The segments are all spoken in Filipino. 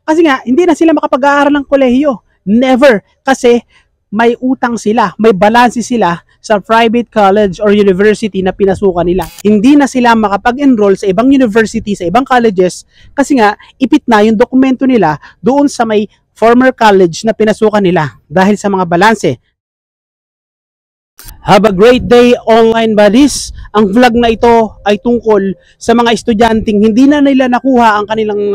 Kasi nga, hindi na sila makapag-aaral ng kolehiyo. Never. Kasi may utang sila, may balanse sila sa private college or university na pinasukan nila. Hindi na sila makapag-enroll sa ibang university, sa ibang colleges, kasi nga, ipit na yung dokumento nila doon sa may former college na pinasukan nila dahil sa mga balanse. Have a great day, online buddies. Ang vlog na ito ay tungkol sa mga estudyanteng hindi na nila nakuha ang kanilang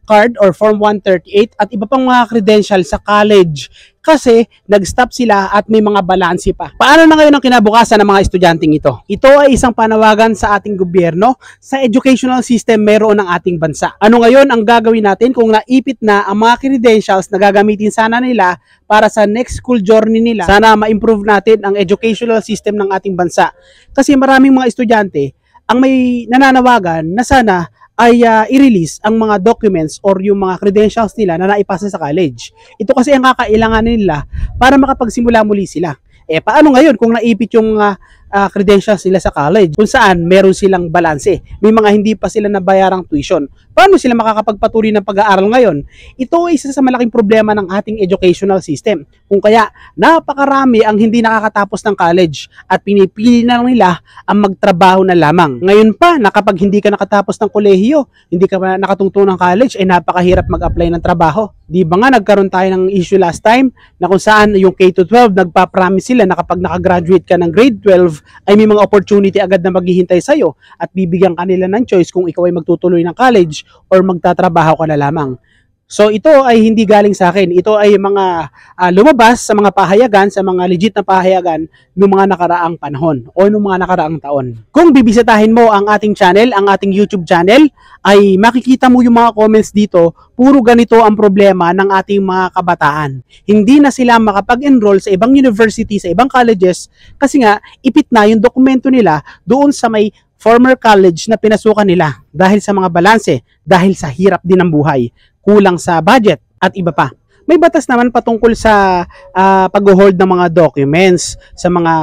card or Form 138 at iba pang mga credential sa college kasi nag-stop sila at may mga balanse pa. Paano na ngayon ang kinabukasan ng mga estudyanteng ito? Ito ay isang panawagan sa ating gobyerno, sa educational system meron ng ating bansa. Ano ngayon ang gagawin natin kung naipit na ang mga credentials na gagamitin sana nila para sa next school journey nila? Sana ma-improve natin ang educational system ng ating bansa. Kasi maraming mga estudyante ang may nananawagan na sana ay i-release ang mga documents or yung mga credentials nila na naipasa sa college. Ito kasi ang kakailanganin nila para makapagsimula muli sila. Paano ngayon kung naipit yung credentials nila sa college kung saan meron silang balanse? May mga hindi pa sila nabayarang tuition. Paano sila makakapagpatuloy ng pag-aaral ngayon? Ito ay isa sa malaking problema ng ating educational system. Kung kaya napakarami ang hindi nakakatapos ng college at pinipili na nila ang magtrabaho na lamang. Ngayon pa, kapag hindi ka nakatapos ng kolehiyo, hindi ka nakatungtong ng college, napakahirap mag-apply ng trabaho. Di ba nga nagkaroon tayo ng issue last time na kung saan yung K-12 nagpa-promise sila na kapag nakagraduate ka ng grade 12 ay may mga opportunity agad na maghihintay sa'yo at bibigyan kanila ng choice kung ikaw ay magtutuloy ng college or magtatrabaho ka na lamang. So ito ay hindi galing sa akin. Ito ay mga lumabas sa mga pahayagan, sa mga legit na pahayagan ng mga nakaraang panahon o ng mga nakaraang taon. Kung bibisitahin mo ang ating channel, ang ating YouTube channel, ay makikita mo yung mga comments dito, puro ganito ang problema ng ating mga kabataan. Hindi na sila makapag-enroll sa ibang university, sa ibang colleges, kasi nga ipit na yung dokumento nila doon sa may former college na pinasukan nila dahil sa mga balanse, dahil sa hirap din ng buhay, kulang sa budget at iba pa. May batas naman patungkol sa pag-hold ng mga documents sa mga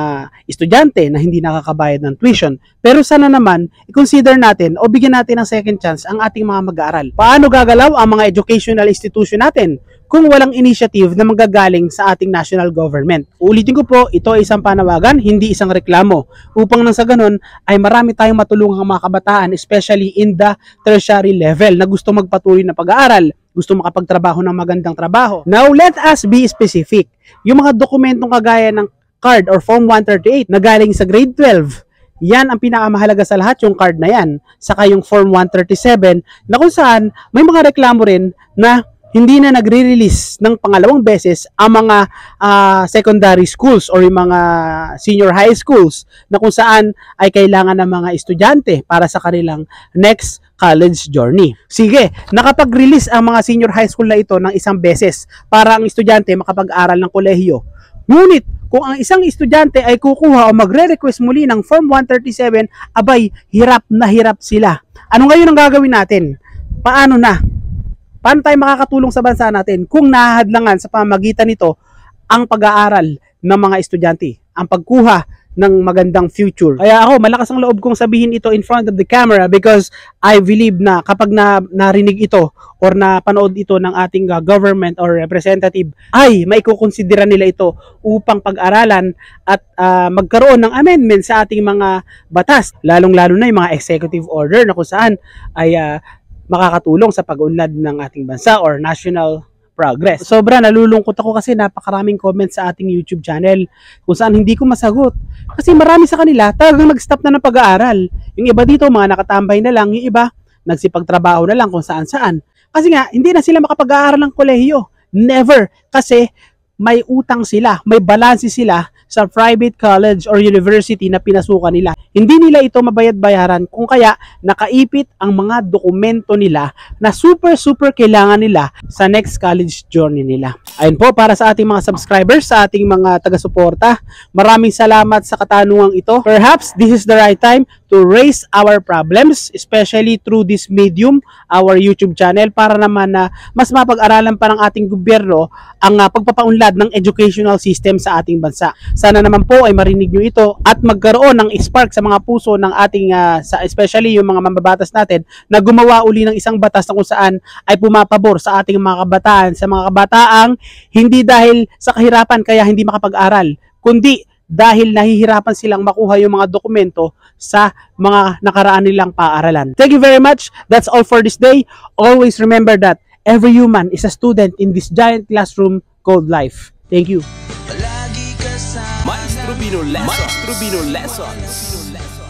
estudyante na hindi nakakabayad ng tuition. Pero sana naman, i-consider natin o bigyan natin ng second chance ang ating mga mag-aaral. Paano gagalaw ang mga educational institution natin kung walang initiative na manggagaling sa ating national government? Ulitin ko po, ito ay isang panawagan, hindi isang reklamo. Upang nang sa ganun ay marami tayong matulungang mga kabataan, especially in the tertiary level na gusto magpatuloy na pag-aaral, gusto makapagtrabaho ng magandang trabaho. Now, let us be specific. Yung mga dokumentong kagaya ng card or Form 138 na galing sa grade 12, yan ang pinakamahalaga sa lahat, yung card na yan. Saka yung Form 137 na kung saan may mga reklamo rin na hindi na nagre-release ng pangalawang beses ang mga secondary schools or yung mga senior high schools na kung saan ay kailangan ng mga estudyante para sa kanilang next college journey. Sige, nakapag-release ang mga senior high school na ito ng isang beses para ang estudyante makapag-aral ng kolehiyo. Ngunit, kung ang isang estudyante ay kukuha o magre-request muli ng Form 137, abay, hirap na hirap sila. Ano ngayon ang gagawin natin? Paano na? Paano tayo makakatulong sa bansa natin kung nahahadlangan sa pamamagitan nito ang pag-aaral ng mga estudyante, ang pagkuha ng magandang future? Kaya ako, malakas ang loob kong sabihin ito in front of the camera because I believe na kapag narinig ito or napanood ito ng ating government or representative, ay maikukonsidera nila ito upang pag-aralan at magkaroon ng amendment sa ating mga batas, lalong-lalo na yung mga executive order na kung saan ay makakatulong sa pag-unlad ng ating bansa or national progress. Sobra nalulungkot ako kasi napakaraming comments sa ating YouTube channel kung saan hindi ko masagot. Kasi marami sa kanila talagang nag-stop na ng pag-aaral. Yung iba dito mga nakatambay na lang, yung iba nagsipagtrabaho na lang kung saan-saan. Kasi nga hindi na sila makapag-aaral ng kolehiyo. Never. Kasi may utang sila, may balanse sila sa private college or university na pinasukan nila. Hindi nila ito mabayad-bayaran kung kaya nakaipit ang mga dokumento nila na super kailangan nila sa next college journey nila. Ayun po, para sa ating mga subscribers, sa ating mga taga-suporta, maraming salamat sa katanungang ito. Perhaps this is the right time to raise our problems, especially through this medium, our YouTube channel, para naman na mas mapag-aralan pa ng ating gobyerno ang pagpapaunlad ng educational system sa ating bansa. Sana naman po ay marinig nyo ito at magkaroon ng spark sa sa mga puso ng ating, especially yung mga mambabatas natin, na gumawa uli ng isang batas na kung saan ay pumapabor sa ating mga kabataan, sa mga kabataang hindi dahil sa kahirapan kaya hindi makapag-aral, kundi dahil nahihirapan silang makuha yung mga dokumento sa mga nakaraan nilang paaralan. Thank you very much. That's all for this day. Always remember that every human is a student in this giant classroom called life. Thank you. Maestro Bino Lessons.